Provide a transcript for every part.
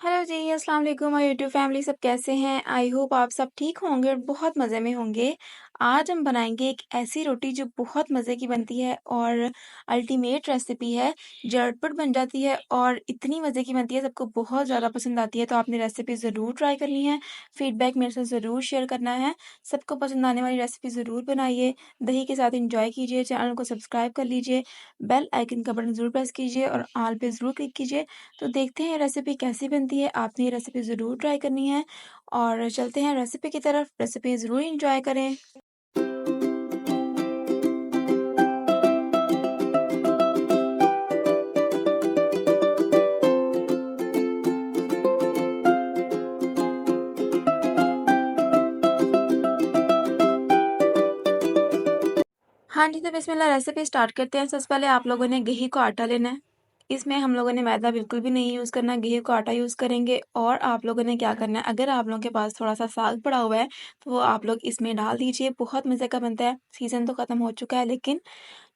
Hello जी, अस्सलाम वालेकुम my YouTube family सब कैसे हैं? आई होप आप सब ठीक होंगे और बहुत मज़े में होंगे। आज हम बनाएँगे एक ऐसी रोटी जो बहुत मज़े की बनती है और अल्टीमेट रेसिपी है, झटपट बन जाती है और इतनी मज़े की बनती है, सबको बहुत ज़्यादा पसंद आती है। तो आपने रेसिपी ज़रूर ट्राई करनी है, फीडबैक मेरे साथ ज़रूर शेयर करना है। सबको पसंद आने वाली रेसिपी ज़रूर बनाइए, दही के साथ एन्जॉय कीजिए, चैनल को सब्सक्राइब कर लीजिए, बेल आइकन का बटन ज़रूर प्रेस कीजिए और ऑल पे ज़रूर क्लिक कीजिए। तो देखते हैं रेसिपी कैसी बनती है। आपने ये रेसिपी ज़रूर ट्राई करनी है और चलते हैं रेसिपी की तरफ। रेसिपी ज़रूर एंजॉय करें। हाँ जी, तो बिस्मिल्लाह रेसिपी स्टार्ट करते हैं। सबसे पहले आप लोगों ने गेहूँ का आटा लेना है। इसमें हम लोगों ने मैदा बिल्कुल भी नहीं यूज़ करना, गेहूँ का आटा यूज़ करेंगे। और आप लोगों ने क्या करना है, अगर आप लोगों के पास थोड़ा-सा साग पड़ा हुआ है, तो वो आप लोग इसमें डाल दीजिए। बहुत मज़े का बनता है। सीज़न तो ख़त्म हो चुका है, लेकिन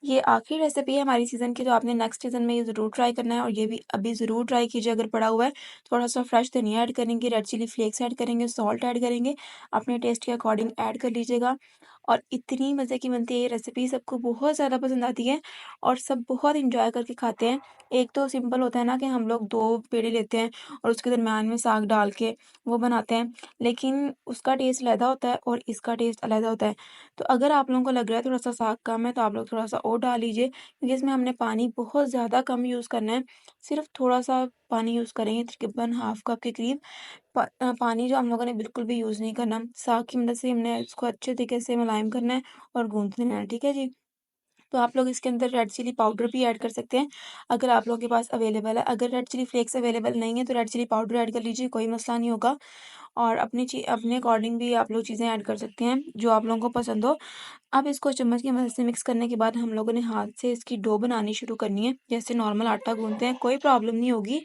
ये आखिरी रेसिपी है हमारी सीज़न की, तो आपने नेक्स्ट सीज़न में ये ज़रूर ट्राई करना है और ये भी अभी ज़रूर ट्राई कीजिए अगर पड़ा हुआ है। थोड़ा-सा फ्रेश धनिया ऐड करेंगे, रेड चिली फ्लेक्स ऐड करेंगे, सॉल्ट ऐड करेंगे, अपने टेस्ट के अकॉर्डिंग ऐड कर लीजिएगा। और इतनी मज़े की बनती है ये रेसिपी, सबको बहुत ज़्यादा पसंद आती है और सब बहुत एन्जॉय करके खाते हैं। एक तो सिंपल होता है ना कि हम लोग 2 पेड़े लेते हैं और उसके दरमियान में साग डाल के वो बनाते हैं, लेकिन उसका टेस्ट अलग होता है और इसका टेस्ट अलग होता है। तो अगर आप लोगों को लग रहा है थोड़ा-सा साग कम है, तो आप लोग थोड़ा-सा और डाल लीजिए, क्योंकि इसमें हमने पानी बहुत ज़्यादा कम यूज़ करना है। सिर्फ़ थोड़ा-सा पानी यूज़ करेंगे, तकरीबन हाफ़ कप के करीब। पानी जो हम लोगों ने बिल्कुल भी यूज़ नहीं करना। साग की मदद से हमने इसको अच्छे तरीके से मुलायम करना है और गूँथ लेना है, ठीक है जी? तो आप लोग इसके अंदर रेड चिली पाउडर भी ऐड कर सकते हैं, अगर आप लोगों के पास अवेलेबल है। अगर रेड चिली फ्लेक्स अवेलेबल नहीं है, तो रेड चिली पाउडर ऐड कर लीजिए, कोई मसला नहीं होगा। और अपने अकॉर्डिंग भी आप लोग चीज़ें ऐड कर सकते हैं, जो आप लोगों को पसंद हो। अब इसको चम्मच की मदद से मिक्स करने के बाद हम लोगों ने हाथ से इसकी डो बनानी शुरू करनी है। जैसे नॉर्मल आटा गूँथते हैं, कोई प्रॉब्लम नहीं होगी।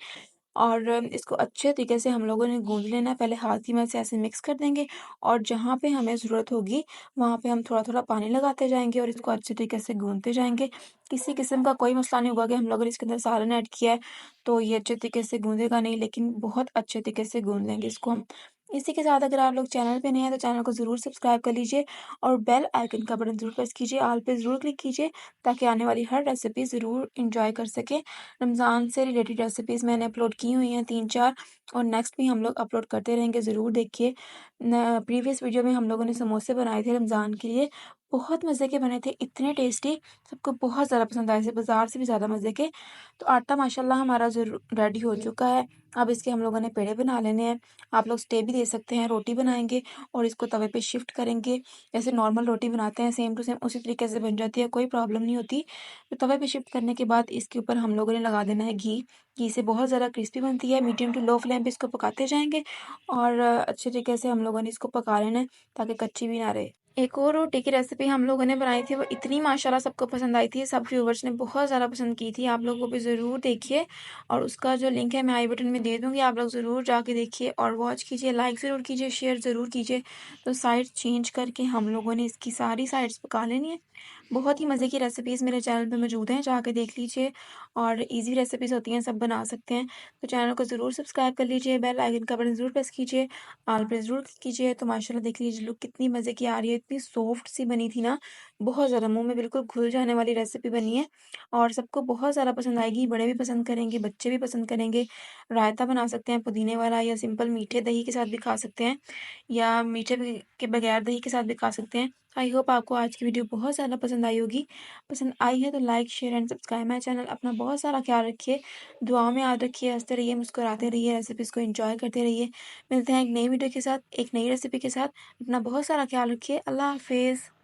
और इसको अच्छे तरीके से हम लोगों ने गूँथ लेना है। पहले हाथ की मदद से ऐसे मिक्स कर देंगे और जहाँ पे हमें ज़रूरत होगी, वहाँ पे हम थोड़ा-थोड़ा पानी लगाते जाएँगे और इसको अच्छे तरीके से गूँथते जाएँगे। किसी किस्म का कोई मसला नहीं होगा कि हम लोगों ने इसके अंदर सालन ऐड किया है, तो ये अच्छे तरीके से गूँधेगा नहीं, लेकिन बहुत अच्छे तरीके से गूँथ लेंगे इसको हम। इसी के साथ अगर आप लोग चैनल पे नए हैं, तो चैनल को ज़रूर सब्सक्राइब कर लीजिए और बेल आइकन का बटन ज़रूर प्रेस कीजिए, ऑल पे ज़रूर क्लिक कीजिए, ताकि आने वाली हर रेसिपी ज़रूर एन्जॉय कर सकें। रमज़ान से रिलेटेड रेसिपीज़ मैंने अपलोड की हुई हैं 3-4, और नेक्स्ट भी हम लोग अपलोड करते रहेंगे, ज़रूर देखिए। प्रीवियस वीडियो में हम लोगों ने समोसे बनाए थे रमज़ान के लिए, बहुत मज़े के बने थे, इतने टेस्टी, सबको बहुत ज़्यादा पसंद आए थे, बाज़ार से भी ज़्यादा मज़े के। तो आटा माशाल्लाह हमारा ज़रूर रेडी हो चुका है। अब इसके हम लोगों ने पेड़े बना लेने हैं। आप लोग स्टे भी दे सकते हैं, रोटी बनाएँगे और इसको तवे पे शिफ्ट करेंगे। जैसे नॉर्मल रोटी बनाते हैं, सेम टू सेम उसी तरीके से बन जाती है, कोई प्रॉब्लम नहीं होती। तो तवे पे शिफ्ट करने के बाद इसके ऊपर हम लोगों ने लगा देना है घी। घी से बहुत ज़्यादा क्रिस्पी बनती है। मीडियम टू लो फ्लेम पे इसको पकाते जाएँगे और अच्छे तरीके से हम लोगों ने इसको पका लेना है, ताकि कच्ची भी ना रहे। एक और रोटी की रेसिपी हम लोगों ने बनाई थी, वो इतनी माशाल्लाह सबको पसंद आई थी, सब व्यूअर्स ने बहुत ज़्यादा पसंद की थी। आप लोग वो भी ज़रूर देखिए और उसका जो लिंक है मैं आई बटन में दे दूँगी, आप लोग ज़रूर जाके देखिए और वॉच कीजिए, लाइक ज़रूर कीजिए, शेयर ज़रूर कीजिए। तो साइड चेंज करके हम लोगों ने इसकी सारी साइड्स पका लेनी है। बहुत ही मज़े की रेसिपीज़ मेरे चैनल पे मौजूद हैं, जाके देख लीजिए और ईज़ी रेसिपीज़ होती हैं, सब बना सकते हैं। तो चैनल को ज़रूर सब्सक्राइब कर लीजिए, बेल आइकन का बटन ज़रूर प्रेस कीजिए, ऑल पे ज़रूर क्लिक कीजिए। तो माशाल्लाह देख लीजिए लुक कितनी मज़े की आ रही है, इतनी सॉफ्ट सी बनी थी ना, बहुत ज़्यादा मुँह में बिल्कुल घुल जाने वाली रेसिपी बनी है और सबको बहुत ज़्यादा पसंद आएगी। बड़े भी पसंद करेंगे, बच्चे भी पसंद करेंगे। रायता बना सकते हैं पुदीने वाला, या सिंपल मीठे दही के साथ भी खा सकते हैं, या मीठे के बगैर दही के साथ भी खा सकते हैं। आई होप आपको आज की वीडियो बहुत ज़्यादा पसंद आई होगी। पसंद आई है तो like, share and subscribe my channel. अपना बहुत सारा ख्याल रखिए, दुआओं में याद रखिए, हँसते रहिए, मुस्कुराते रहिए, रेसिपीज़ को एंजॉय करते रहिए। मिलते हैं एक नई वीडियो के साथ, एक नई रेसिपी के साथ। अपना बहुत सारा ख्याल रखिए। अल्लाह हाफ़िज़।